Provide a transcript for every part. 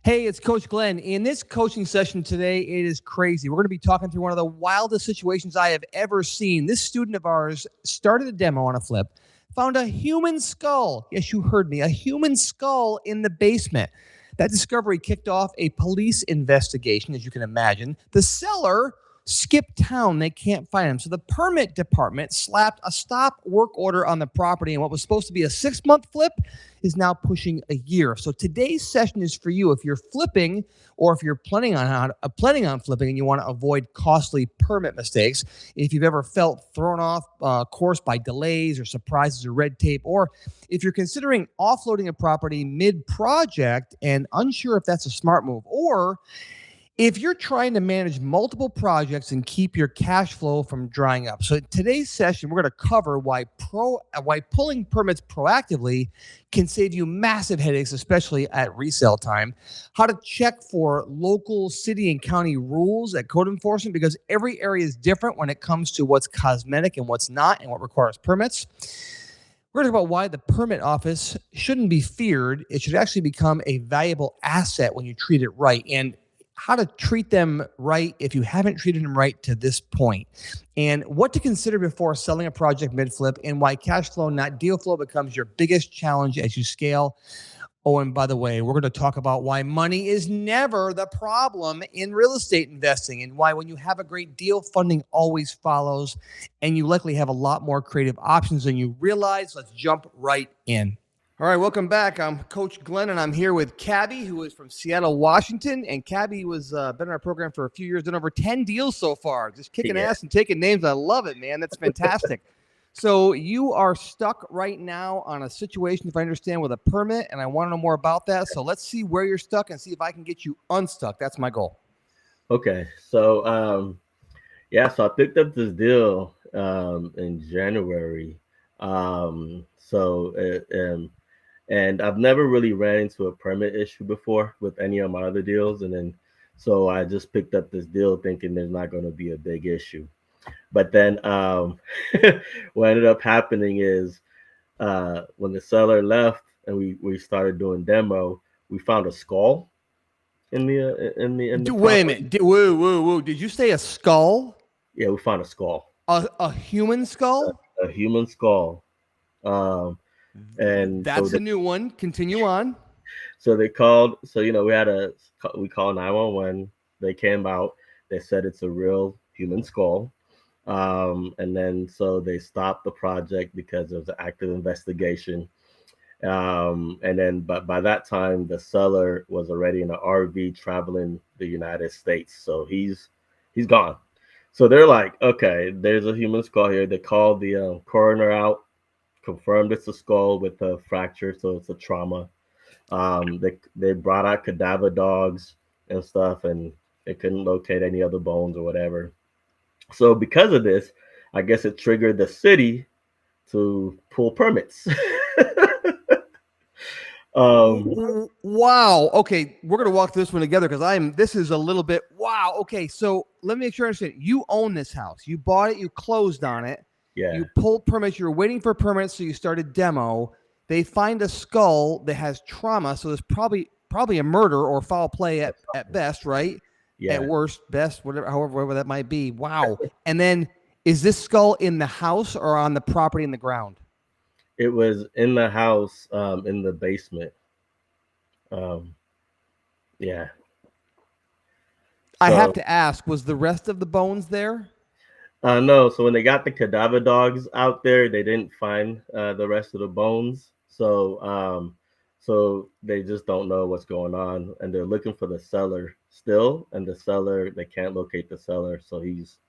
Hey, it's Coach Glenn. In this coaching session today, it is crazy. We're going to be talking through one of the wildest situations I have ever seen. This student of ours started a demo on a flip, found a human skull. Yes, you heard me, a human skull in the basement. That discovery kicked off a police investigation, as you can imagine. The seller skipped town. They can't find him. So the permit department slapped a stop work order on the property, and what was supposed to be a 6-month flip is now pushing a year. So today's session is for you if you're flipping or if you're planning on flipping and you want to avoid costly permit mistakes. If you've ever felt thrown off course by delays or surprises or red tape, or if you're considering offloading a property mid-project and unsure if that's a smart move, or if you're trying to manage multiple projects and keep your cash flow from drying up. So today's session, we're going to cover why pulling permits proactively can save you massive headaches, especially at resale time, how to check for local city and county rules at code enforcement, because every area is different when it comes to what's cosmetic and what's not and what requires permits. We're going to talk about why the permit office shouldn't be feared. It should actually become a valuable asset when you treat it right, and how to treat them right if you haven't treated them right to this point, and what to consider before selling a project mid-flip, and why cash flow, not deal flow, becomes your biggest challenge as you scale. Oh, and by the way, we're going to talk about why money is never the problem in real estate investing, and why when you have a great deal, funding always follows, and you likely have a lot more creative options than you realize. Let's jump right in. All right, welcome back. I'm Coach Glenn, and I'm here with Kabbie, who is from Seattle, Washington. And Kabbie was been in our program for a few years, done over 10 deals so far, just kicking ass and taking names. I love it, man. That's fantastic. So you are stuck right now on a situation, if I understand, with a permit, and I want to know more about that. So let's see where you're stuck and see if I can get you unstuck. That's my goal. Okay, so so I picked up this deal in January. And I've never really ran into a permit issue before with any of my other deals, and then so I just picked up this deal thinking there's not going to be a big issue. But then what ended up happening is when the seller left and we started doing demo, we found a skull in the Wait a property. minute. Whoa. Did you say a skull? Yeah, we found a skull, A human skull? a human skull. Um, and so That's a new one. Continue on. So they called. So we called 911. They came out. They said it's a real human skull. And then so they stopped the project because there was an active investigation. And then, but by that time, the seller was already in an RV traveling the United States. So he's gone. So they're like, okay, there's a human skull here. They called the coroner out, confirmed it's a skull with a fracture, so it's a trauma. They brought out cadaver dogs and stuff, and they couldn't locate any other bones or whatever. So because of this, I guess it triggered the city to pull permits. Wow. Okay, we're gonna walk through this one together because this is a little bit wow. Okay, so let me make sure I understand. You own this house. You bought it. You closed on it. Yeah. You pulled permits. You were waiting for permits, so you started demo. They find a skull that has trauma, so there's probably a murder or foul play at best, right? Yeah. At worst, best, however that might be. Wow. And then, is this skull in the house or on the property in the ground? It was in the house, in the basement. Yeah. I have to ask, was the rest of the bones there? No. So when they got the cadaver dogs out there, they didn't find the rest of the bones. So they just don't know what's going on, and they're looking for the seller still. And the seller, they can't locate the seller, so he's.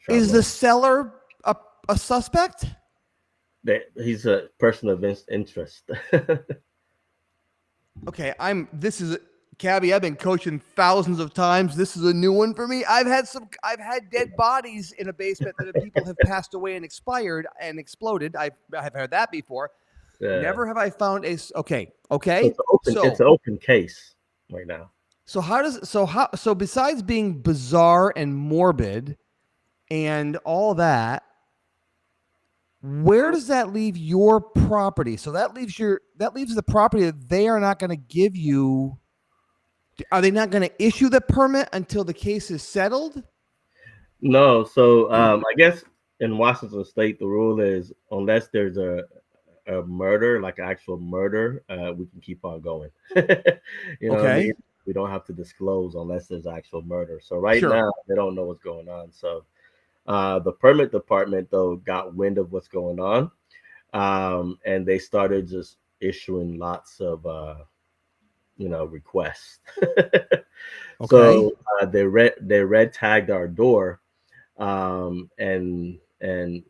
Is the seller a suspect? He's a person of interest. Okay, Kabbie, I've been coaching thousands of times. This is a new one for me. I've had dead bodies in a basement that people have passed away and expired and exploded. I've heard that before. Never have I found okay. So it's an open case right now. So besides being bizarre and morbid and all that, where does that leave your property? So that leaves the property that they are not going to give you Are they not going to issue the permit until the case is settled? No, so I guess in Washington State, the rule is unless there's a murder, like an actual murder, we can keep on going. You know what I Okay. mean? We don't have to disclose unless there's actual murder. So right Sure. now, they don't know what's going on. So the permit department, though, got wind of what's going on, and they started just issuing lots of, requests. Okay. So they red tagged our door, and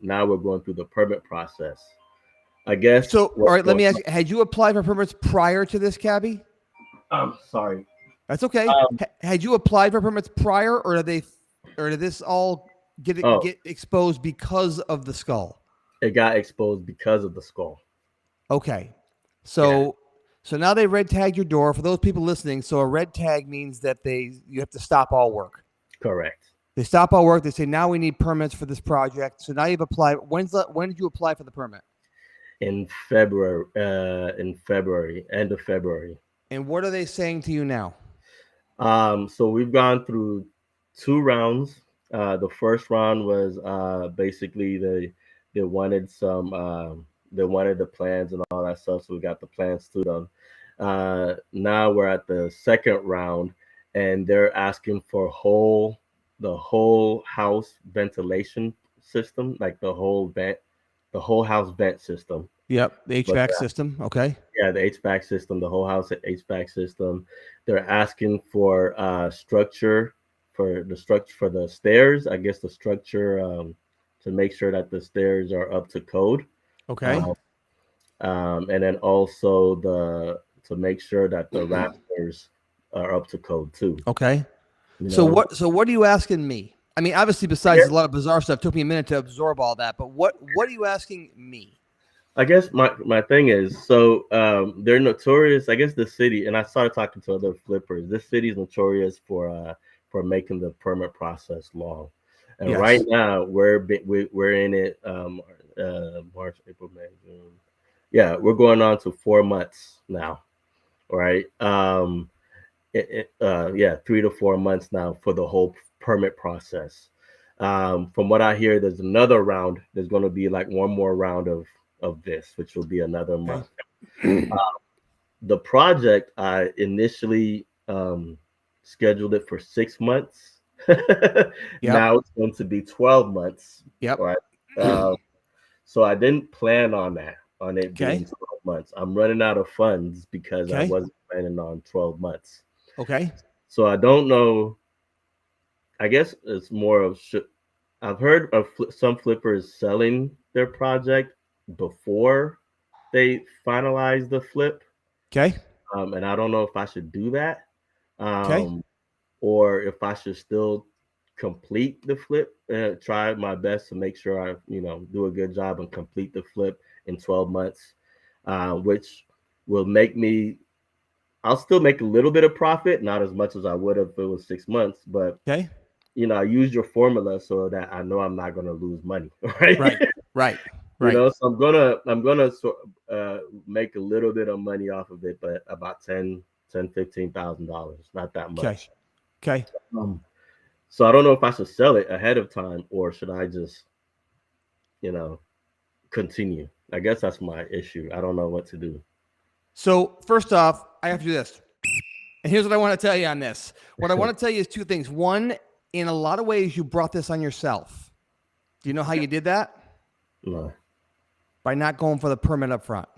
now we're going through the permit process. I guess So, all what's right, let going me ask you, had you applied for permits prior to this, Kabbie? I'm sorry. That's okay. Um, Had you applied for permits prior, or did this all oh, get exposed because of the skull? it got exposed because of the skull. Okay. Yeah, So now they red tagged your door. For those people listening, so a red tag means that you have to stop all work. correct. They stop all work. They say now we need permits for this project. So now you've applied. When did you apply for the permit? In February, end of February. And what are they saying to you now? So we've gone through 2 rounds. The first round was basically they wanted they wanted the plans and all that stuff, so we got the plans to them. Now we're at the second round, and they're asking for the whole house ventilation system, like the whole house vent system. Yep, the But HVAC system. Okay. yeah, the HVAC system, the whole house HVAC system. They're asking for structure for the stairs. I guess the structure to make sure that the stairs are up to code, Okay. um, and then also the to make sure that the rafters are up to code too. Okay. You So know, what are you asking me? I mean, obviously, I besides guess a lot of bizarre stuff, it took me a minute to absorb all that. But what are you asking me? I guess my thing is, so they're notorious. I guess the city, and I started talking to other flippers. This city is notorious for making the permit process long. And right Yes. now we're in it, March, April, May, June. Yeah, we're going on to 4 months now, right? Yeah, 3 to 4 months now for the whole permit process. From what I hear, there's another round. There's going to be like one more round of this, which will be another Okay. month. The project, I initially scheduled it for 6 months. Yep. Now it's going to be 12 months. Yep. Right. Uh, so I didn't plan on it being Okay. 12 months. I'm running out of funds because I Okay. wasn't planning on 12 months. Okay. So I don't know. I guess it's more of I've heard of some flippers selling their project before they finalize the flip, Okay. and I don't know if I should do that, Okay. um, or if I should still complete the flip. Try my best to make sure I, do a good job and complete the flip in 12 months, which will make me. I'll still make a little bit of profit, not as much as I would have if it was 6 months, but Okay. I use your formula so that I know I'm not going to lose money, right? Right. Right. Right. So I'm gonna make a little bit of money off of it, but about $15,000, not that Okay. much. Okay. Um, so I don't know if I should sell it ahead of time or should I just, you know, continue. I guess that's my issue. I don't know what to do. So first off, I have to do this. And here's what I want to tell you on this. What I want to tell you is two things. One, in a lot of ways, you brought this on yourself. Do you know how you did that? No. By not going for the permit up front.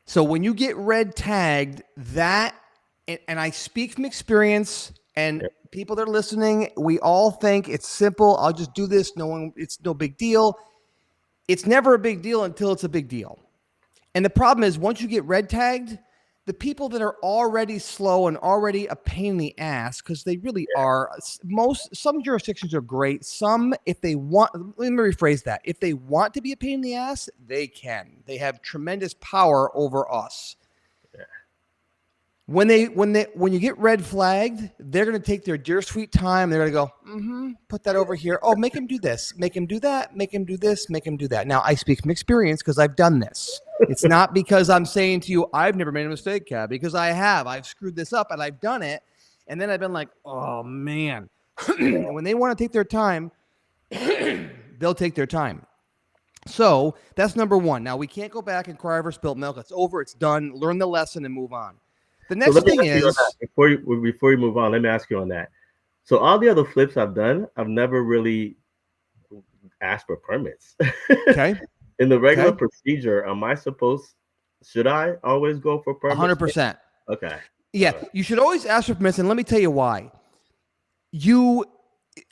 So when you get red tagged, and I speak from experience, and people that are listening, we all think it's simple. I'll just do this. It's no big deal. It's never a big deal until it's a big deal. And the problem is once you get red tagged, the people that are already slow and already a pain in the ass, because they really are, some jurisdictions are great. Some, if they want, let me rephrase that. If they want to be a pain in the ass, they can. They have tremendous power over us. Yeah. When you get red flagged, they're going to take their dear sweet time. They're going to go, put that over here. Oh, make him do this, make him do that, make him do this, make him do that. Now I speak from experience because I've done this. It's not because I'm saying to you, I've never made a mistake, Kabbie, because I have. I've screwed this up and I've done it. And then I've been like, oh, man. And when they want to take their time, they'll take their time. So that's number one. Now, we can't go back and cry over spilt milk. It's over. It's done. Learn the lesson and move on. The next thing is... Before you move on, let me ask you on that. So all the other flips I've done, I've never really asked for permits. Okay. In the regular procedure, should I always go for permits? 100%. Okay. Yeah, you should always ask for permits, and let me tell you why.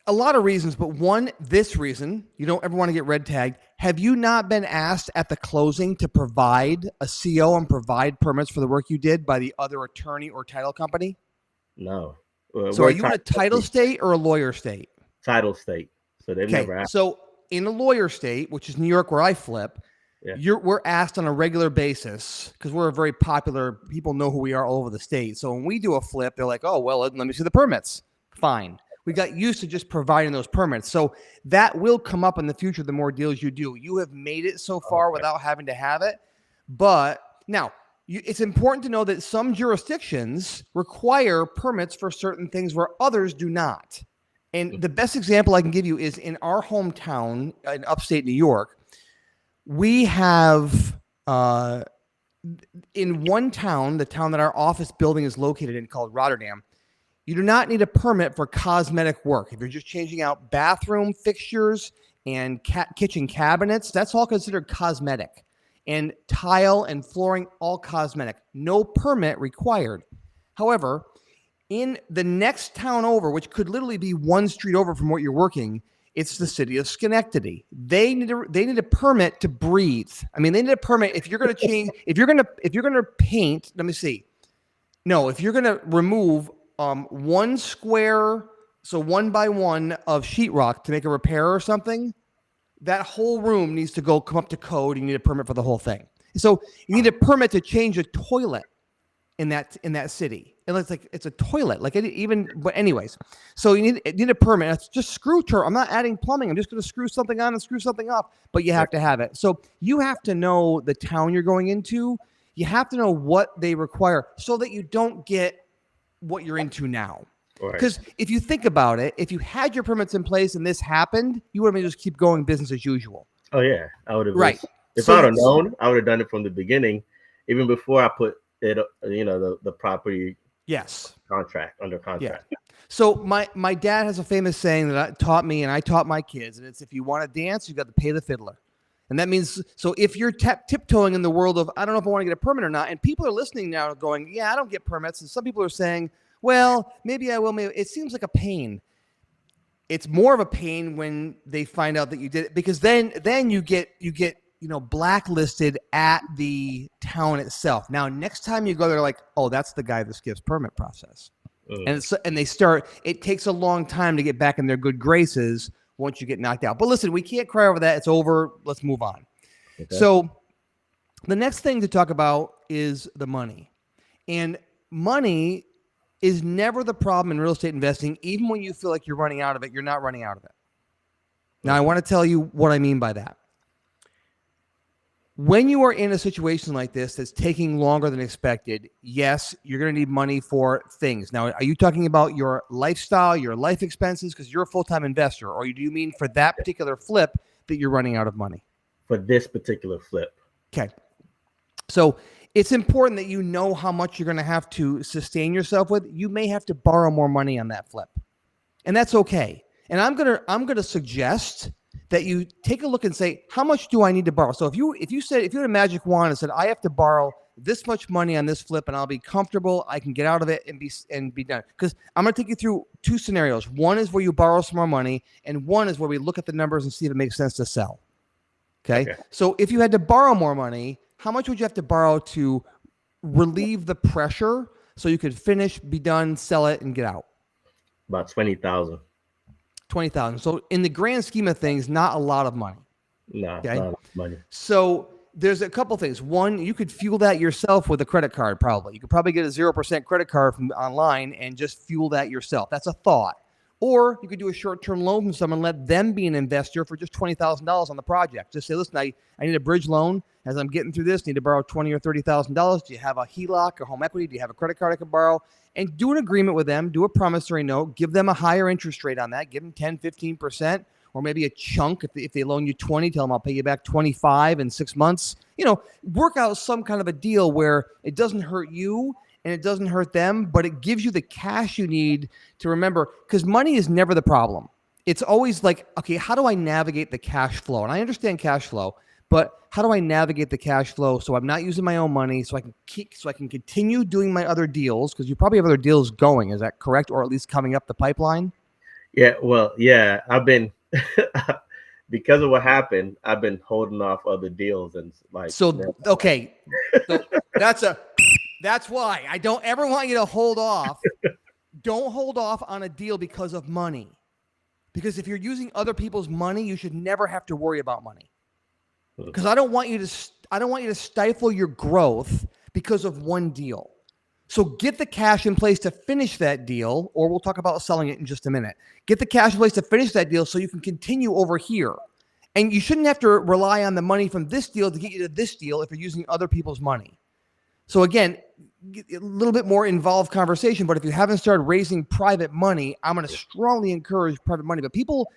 A lot of reasons, but one, this reason, you don't ever want to get red tagged. Have you not been asked at the closing to provide a CO and provide permits for the work you did by the other attorney or title company? No. So are you in a title state or a lawyer state? Title state. So they've never asked. So in a lawyer state, which is New York where I flip, we're asked on a regular basis because we're a very popular, people know who we are all over the state. So when we do a flip, they're like, oh, well, let me see the permits. Fine. We got used to just providing those permits. So that will come up in the future the more deals you do. You have made it so far without having to have it. But now, it's important to know that some jurisdictions require permits for certain things where others do not. And the best example I can give you is in our hometown in upstate New York, we have in one town, the town that our office building is located in called Rotterdam, you do not need a permit for cosmetic work. If you're just changing out bathroom fixtures and kitchen cabinets, that's all considered cosmetic. And tile and flooring, all cosmetic. No permit required. However, in the next town over, which could literally be one street over from what you're working, it's the city of Schenectady. They need a permit to breathe. I mean, they need a permit if you're going to change. If you're going to paint. Let me see. No, if you're going to remove 1 square, so 1 by 1 of sheetrock to make a repair or something, that whole room needs to come up to code. You need a permit for the whole thing. So you need a permit to change a toilet in that city. And it's a toilet, but anyways. So you need a permit. It's just screw turn. I'm not adding plumbing. I'm just going to screw something on and screw something off. But you have to have it. So you have to know the town you're going into. You have to know what they require so that you don't get what you're into now. Because if you think about it, if you had your permits in place and this happened, you would have just keep going business as usual. Oh yeah, I would have. Right. If I would have known, I would have done it from the beginning, even before I put it, the property. Yes. Under contract. Yeah. So my dad has a famous saying that taught me and I taught my kids, and it's if you want to dance, you got to pay the fiddler. And that means, so if you're tiptoeing in the world of, I don't know if I want to get a permit or not, and people are listening now going, yeah, I don't get permits. And some people are saying, well, maybe I will. Maybe it seems like a pain. It's more of a pain when they find out that you did it, because then you get blacklisted at the town itself. Now, next time you go, they're like, oh, that's the guy that skips permit process. And they start, it takes a long time to get back in their good graces once you get knocked out. But listen, we can't cry over that. It's over. Let's move on. Okay. So the next thing to talk about is the money. And money is never the problem in real estate investing. Even when you feel like you're running out of it, you're not running out of it. Now, I want to tell you what I mean by that. When you are in a situation like this that's taking longer than expected, yes, you're going to need money for things. Now, are you talking about your lifestyle, your life expenses, because you're a full-time investor, or do you mean for that particular flip that you're running out of money? For this particular flip. Okay. So it's important that you know how much you're going to have to sustain yourself with. You may have to borrow more money on that flip, and that's okay. And I'm going to suggest that you take a look and say, how much do I need to borrow? So if you had a magic wand and said, I have to borrow this much money on this flip and I'll be comfortable, I can get out of it and be done. Because I'm going to take you through 2 scenarios. One is where you borrow some more money, and one is where we look at the numbers and see if it makes sense to sell. Okay. So if you had to borrow more money, how much would you have to borrow to relieve the pressure so you could finish, be done, sell it, and get out? About $20,000. 20,000. So in the grand scheme of things, not a lot of money. No, okay? Not money. So there's a couple things. One, you could fuel that yourself with a credit card. Probably you could probably get a 0% credit card from online and just fuel that yourself. That's a thought. Or you could do a short-term loan from someone, let them be an investor for just $20,000 on the project. Just say, listen, I need a bridge loan. As I'm getting through this, need to borrow $20,000 or $30,000. Do you have a HELOC or home equity? Do you have a credit card I can borrow? And do an agreement with them. Do a promissory note. Give them a higher interest rate on that. Give them 10, 15%, or maybe a chunk. If they loan you 20, tell them I'll pay you back 25 in 6 months. Work out some kind of a deal where it doesn't hurt you and it doesn't hurt them, but it gives you the cash you need to remember, because money is never the problem. It's always like, okay, how do I navigate the cash flow? And I understand cash flow, but how do I navigate the cash flow so I'm not using my own money, so I can continue doing my other deals? Because you probably have other deals going. Is that correct? Or at least coming up the pipeline? Yeah. Well, yeah, I've been, because of what happened, I've been holding off other deals and like. So, okay. So that's why I don't ever want you to hold off. Don't hold off on a deal because of money. Because if you're using other people's money, you should never have to worry about money. Because I don't want you to stifle your growth because of one deal. So get the cash in place to finish that deal, or we'll talk about selling it in just a minute. Get the cash in place to finish that deal so you can continue over here. And you shouldn't have to rely on the money from this deal to get you to this deal if you're using other people's money. So again, a little bit more involved conversation, but if you haven't started raising private money, I'm going to strongly encourage private money. But people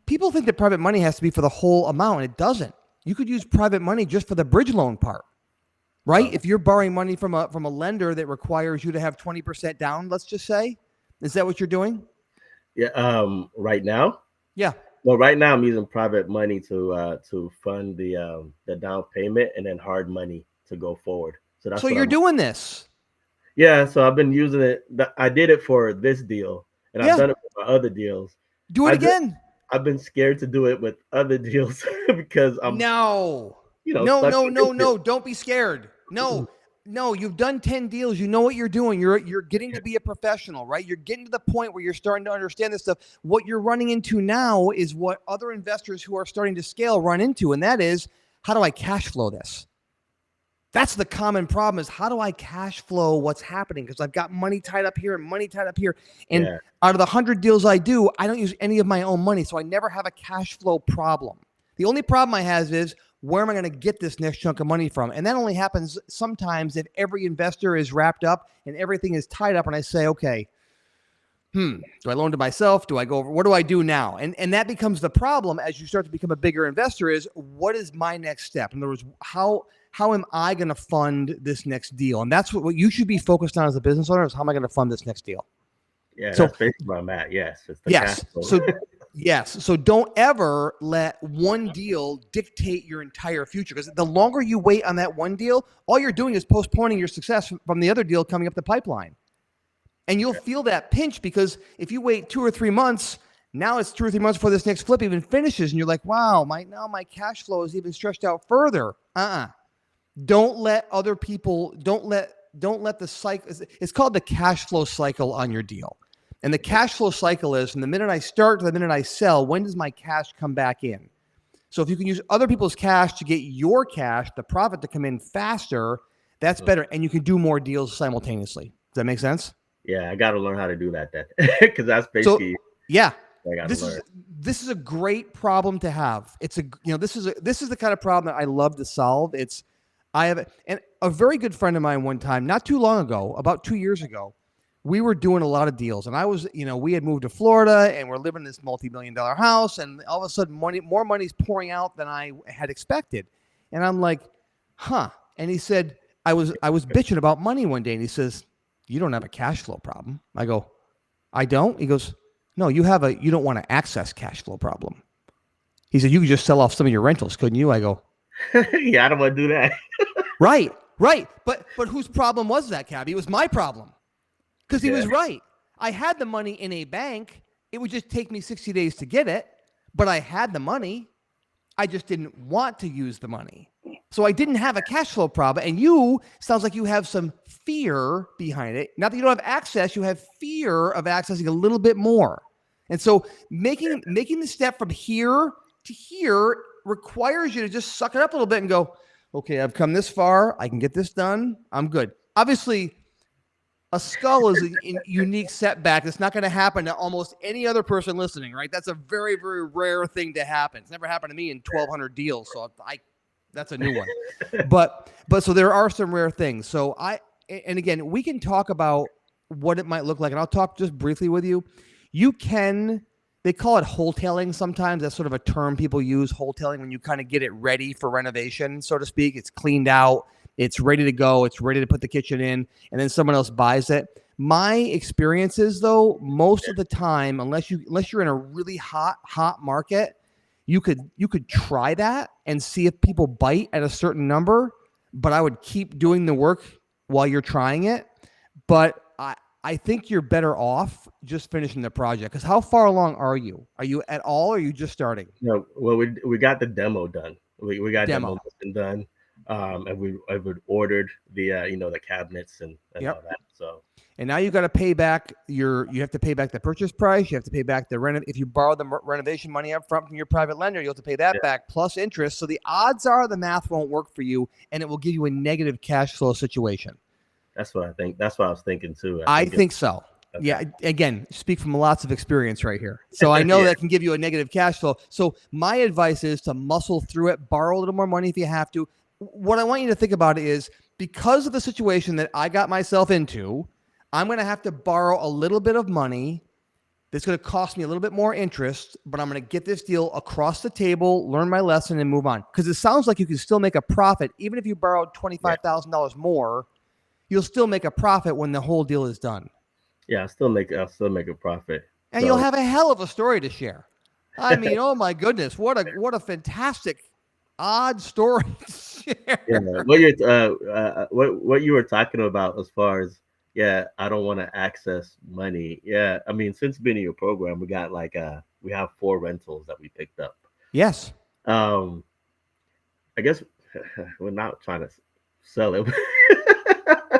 think that private money has to be for the whole amount, and it doesn't. You could use private money just for the bridge loan part, right? If you're borrowing money from a lender that requires you to have 20% down, let's just say, is that what you're doing? Yeah. Right now. Yeah. Well, right now I'm using private money to fund the down payment and then hard money to go forward. So you're doing this. Yeah. So I've been using it. I did it for this deal, and I've done it for my other deals. Do it again. I've been scared to do it with other deals because I'm No. Don't be scared. No, you've done 10 deals. You know what you're doing. You're getting to be a professional, right? You're getting to the point where you're starting to understand this stuff. What you're running into now is what other investors who are starting to scale run into, and that is, how do I cash flow this? That's the common problem, is how do I cash flow what's happening? Because I've got money tied up here and money tied up here. And out of the 100 deals I do, I don't use any of my own money. So I never have a cash flow problem. The only problem I have is, where am I going to get this next chunk of money from? And that only happens sometimes if every investor is wrapped up and everything is tied up. And I say, okay, do I loan to myself? Do I go over? What do I do now? And that becomes the problem as you start to become a bigger investor, is what is my next step? In other words, how am I going to fund this next deal? And that's what you should be focused on as a business owner, is how am I going to fund this next deal? Yeah, so, that's basically where I'm at. Yes. So don't ever let one deal dictate your entire future, because the longer you wait on that one deal, all you're doing is postponing your success from the other deal coming up the pipeline. And you'll feel that pinch, because if you wait 2 or 3 months, now it's 2 or 3 months before this next flip even finishes, and you're like, wow, my cash flow is even stretched out further. Don't let other people, don't let the cycle, it's called the cash flow cycle on your deal. And the cash flow cycle is, from the minute I start to the minute I sell, when does my cash come back in? So if you can use other people's cash to get your cash, the profit, to come in faster, that's better. And you can do more deals simultaneously. Does that make sense? Yeah, I got to learn how to do that then, because that's basically. So, yeah. This is a great problem to have. This is the kind of problem that I love to solve. And a very good friend of mine one time, not too long ago, about 2 years ago, we were doing a lot of deals, and I was, we had moved to Florida and we're living in this multi-million-dollar house, and all of a sudden more money's pouring out than I had expected. And I'm like, and he said, I was bitching about money one day, and he says, you don't have a cash flow problem. I go, I don't? He goes, no, you don't want to access cash flow problem. He said, you could just sell off some of your rentals, couldn't you? I go, yeah, I don't want to do that. Right. But whose problem was that, Kabbie? It was my problem. Because he was right. I had the money in a bank. It would just take me 60 days to get it, but I had the money. I just didn't want to use the money. So I didn't have a cash flow problem. And sounds like you have some fear behind it. Not that you don't have access, you have fear of accessing a little bit more. And so making the step from here to here requires you to just suck it up a little bit and go, okay, I've come this far. I can get this done. I'm good. Obviously, A skull is a unique setback. It's not going to happen to almost any other person listening, right? That's a very, very rare thing to happen. It's never happened to me in 1,200 deals, so that's a new one. But so there are some rare things. So and again, we can talk about what it might look like, and I'll talk just briefly with you. They call it wholetailing sometimes. That's sort of a term people use, wholetailing, when you kind of get it ready for renovation, so to speak. It's cleaned out. It's ready to go. It's ready to put the kitchen in, and then someone else buys it. My experience is, though, most of the time, unless you're in a really hot market, you could try that and see if people bite at a certain number. But I would keep doing the work while you're trying it. But I think you're better off just finishing the project. Because how far along are you? Are you at all, or are you just starting? No, well, we got the demo done. We got demo done. And we ordered the the cabinets and all that. So, and now you got to pay back you have to pay back the purchase price. You have to pay back the rent. If you borrow the renovation money up front from your private lender, you'll have to pay that back plus interest. So the odds are the math won't work for you, and it will give you a negative cash flow situation. That's what I think. That's what I was thinking too. I think so. Okay. Yeah. Again, speak from lots of experience right here. So I know that can give you a negative cash flow. So my advice is to muscle through it, borrow a little more money if you have to. What I want you to think about is, because of the situation that I got myself into, I'm going to have to borrow a little bit of money. That's going to cost me a little bit more interest, but I'm going to get this deal across the table, learn my lesson, and move on. Because it sounds like you can still make a profit. Even if you borrowed $25,000 more, you'll still make a profit when the whole deal is done. Yeah, I'll still make a profit. And you'll have a hell of a story to share. I mean, oh my goodness, what a fantastic odd story. Yeah, what you were talking about as far as I don't want to access money. Yeah, I mean, since being in your program, we got we have 4 rentals that we picked up. Yes. I guess we're not trying to sell it.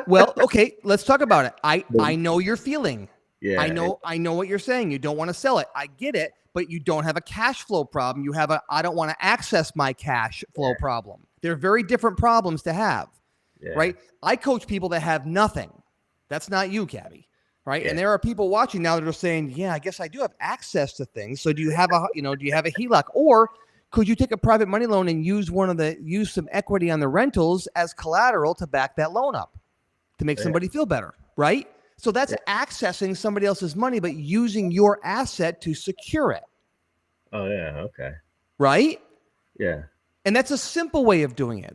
Well, okay, let's talk about it. I know your feeling. Yeah. I know what you're saying. You don't want to sell it. I get it, but you don't have a cash flow problem. You have I don't want to access my cash flow problem. They're very different problems to have, right? I coach people that have nothing. That's not you, Kabbie, right? Yeah. And there are people watching now that are saying, "Yeah, I guess I do have access to things." So do you have a HELOC, or could you take a private money loan and use some equity on the rentals as collateral to back that loan up to make somebody feel better, right? So that's accessing somebody else's money, but using your asset to secure it. Oh yeah, okay. Right? Yeah. And that's a simple way of doing it.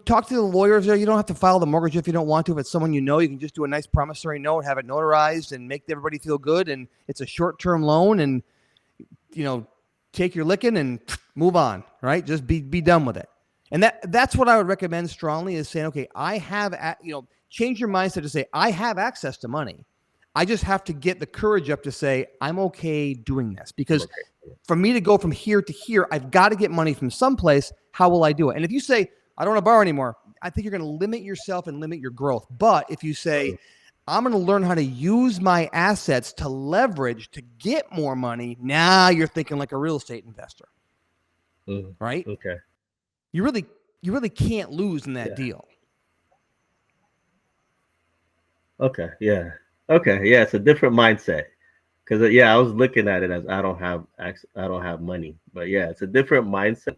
Talk to the lawyers there. You don't have to file the mortgage if you don't want to. If it's someone you know, you can just do a nice promissory note, have it notarized, and make everybody feel good. And it's a short-term loan, and take your licking and move on. Right? Just be done with it. And that's what I would recommend strongly, is saying, okay, I have change your mindset to say, I have access to money. I just have to get the courage up to say, I'm okay doing this. Because for me to go from here to here, I've got to get money from someplace. How will I do it? And if you say, I don't want to borrow anymore, I think you're going to limit yourself and limit your growth. But if you say, I'm going to learn how to use my assets to leverage to get more money, now you're thinking like a real estate investor. Right? Okay. You really can't lose in that deal. Okay. Yeah. Okay. Yeah. It's a different mindset, because I was looking at it as I don't have money, but it's a different mindset.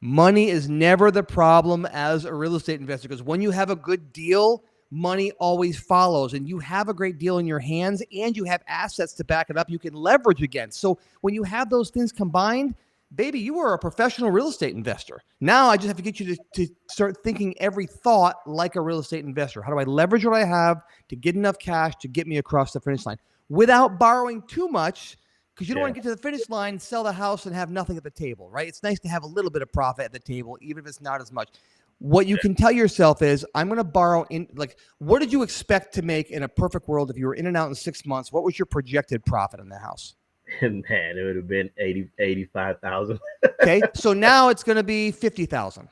Money is never the problem as a real estate investor, because when you have a good deal, money always follows, and you have a great deal in your hands and you have assets to back it up. You can leverage against. So when you have those things combined, baby, you are a professional real estate investor. Now I just have to get you to start thinking every thought like a real estate investor. How do I leverage what I have to get enough cash to get me across the finish line without borrowing too much? Because you don't want to get to the finish line, sell the house, and have nothing at the table, right? It's nice to have a little bit of profit at the table, even if it's not as much. What you can tell yourself is, I'm going to borrow in, what did you expect to make in a perfect world if you were in and out in 6 months? What was your projected profit in the house? Man, it would have been 85,000. Okay, so now it's going to be 50,000,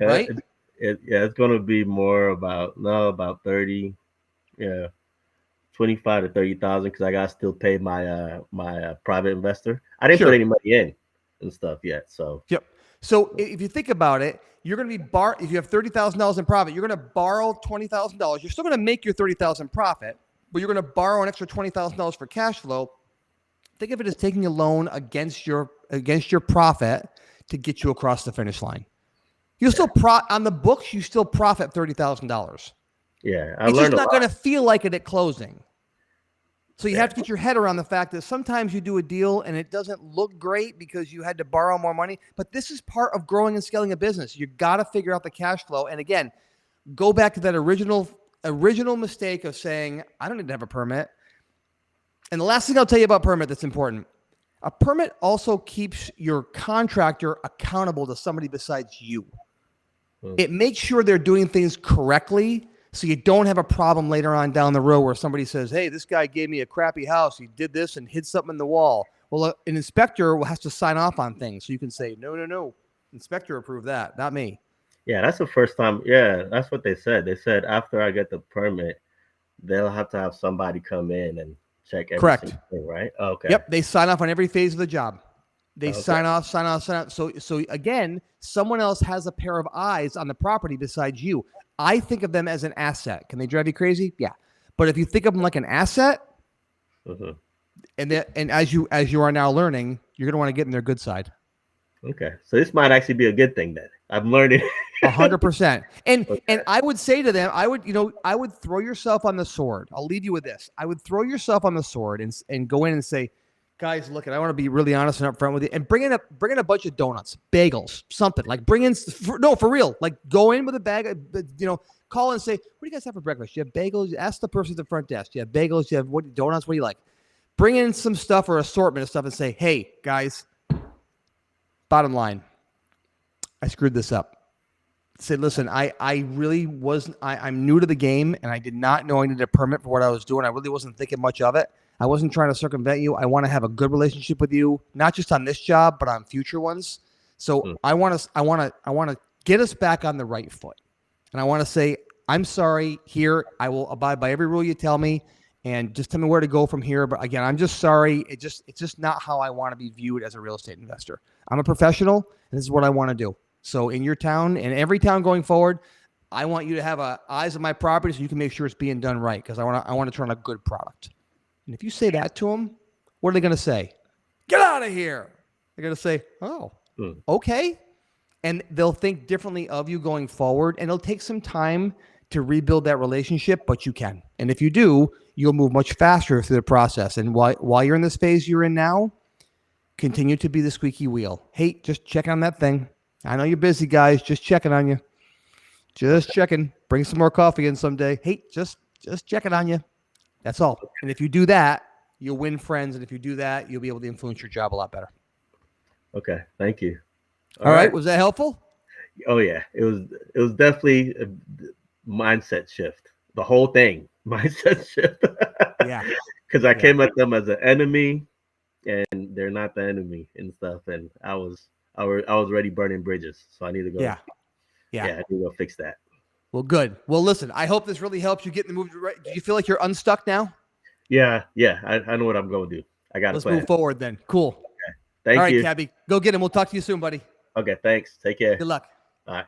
right? It's going to be more about 30, 25 to 30,000, because I got to still pay my my private investor. I didn't put any money in and stuff yet. So So if you think about it, you're going to be if you have $30,000 in profit, you're going to borrow $20,000. You're still going to make your $30,000 profit, but you're going to borrow an extra $20,000 for cash flow. Think of it as taking a loan against your profit to get you across the finish line. You'll still on the books, you still profit $30,000. Yeah, it's just not going to feel like it at closing. So you have to get your head around the fact that sometimes you do a deal and it doesn't look great because you had to borrow more money. But this is part of growing and scaling a business. You got to figure out the cash flow. And again, go back to that original mistake of saying, I don't need to have a permit. And the last thing I'll tell you about permit that's important. A permit also keeps your contractor accountable to somebody besides you. It makes sure they're doing things correctly, so you don't have a problem later on down the road where somebody says, hey, this guy gave me a crappy house. He did this and hid something in the wall. Well, an inspector has to sign off on things. So you can say, no. Inspector approved that, not me. Yeah, that's the first time. Yeah, that's what they said. They said after I get the permit, they'll have to have somebody come in and check everything. Correct. Right? Okay. Yep, they sign off on every phase of the job. They sign off. So again, someone else has a pair of eyes on the property besides you. I think of them as an asset. Can they drive you crazy? Yeah. But if you think of them like an asset, and as you are now learning, you're going to want to get in their good side. Okay. So this might actually be a good thing then. I'm learning. 100%. And I would say to them, I would throw yourself on the sword. I'll leave you with this. I would throw yourself on the sword and go in and say, guys, look, I want to be really honest and upfront with you, and bring in a bunch of donuts, bagels, something like for real, like go in with a bag, call and say, what do you guys have for breakfast? Do you have bagels? Ask the person at the front desk. Do you have bagels? Do you have donuts? What do you like? Bring in some stuff or assortment of stuff and say, hey guys, bottom line, I screwed this up. Say, listen, I really wasn't, I'm new to the game and I did not know I needed a permit for what I was doing. I really wasn't thinking much of it. I wasn't trying to circumvent you. I want to have a good relationship with you, not just on this job, but on future ones. So I want to get us back on the right foot. And I want to say, I'm sorry here. I will abide by every rule you tell me and just tell me where to go from here. But again, I'm just sorry. It's just not how I want to be viewed as a real estate investor. I'm a professional and this is what I want to do. So in your town and every town going forward, I want you to have eyes on my property so you can make sure it's being done right. Because I want to turn a good product. And if you say that to them, what are they going to say? Get out of here. They're going to say, oh, okay. And they'll think differently of you going forward. And it'll take some time to rebuild that relationship, but you can. And if you do, you'll move much faster through the process. And while you're in this phase you're in now, continue to be the squeaky wheel. Hey, just check on that thing. I know you're busy, guys. Just checking on you. Just checking. Bring some more coffee in someday. Hey, just checking on you. That's all. And if you do that, you'll win friends. And if you do that, you'll be able to influence your job a lot better. Okay. Thank you. All right. Was that helpful? Oh yeah. It was definitely a mindset shift. The whole thing. Mindset shift. Yeah. Because I came at them as an enemy and they're not the enemy and stuff. And I was already burning bridges. So I need to go. Yeah. I need to go fix that. Well, good. Well, listen, I hope this really helps you get in the move. Right. Do you feel like you're unstuck now? Yeah. I know what I'm going to do. I got to Let's move forward then. Cool. Okay. Thank you. All right, Kabbie. Go get him. We'll talk to you soon, buddy. Okay. Thanks. Take care. Good luck. All right.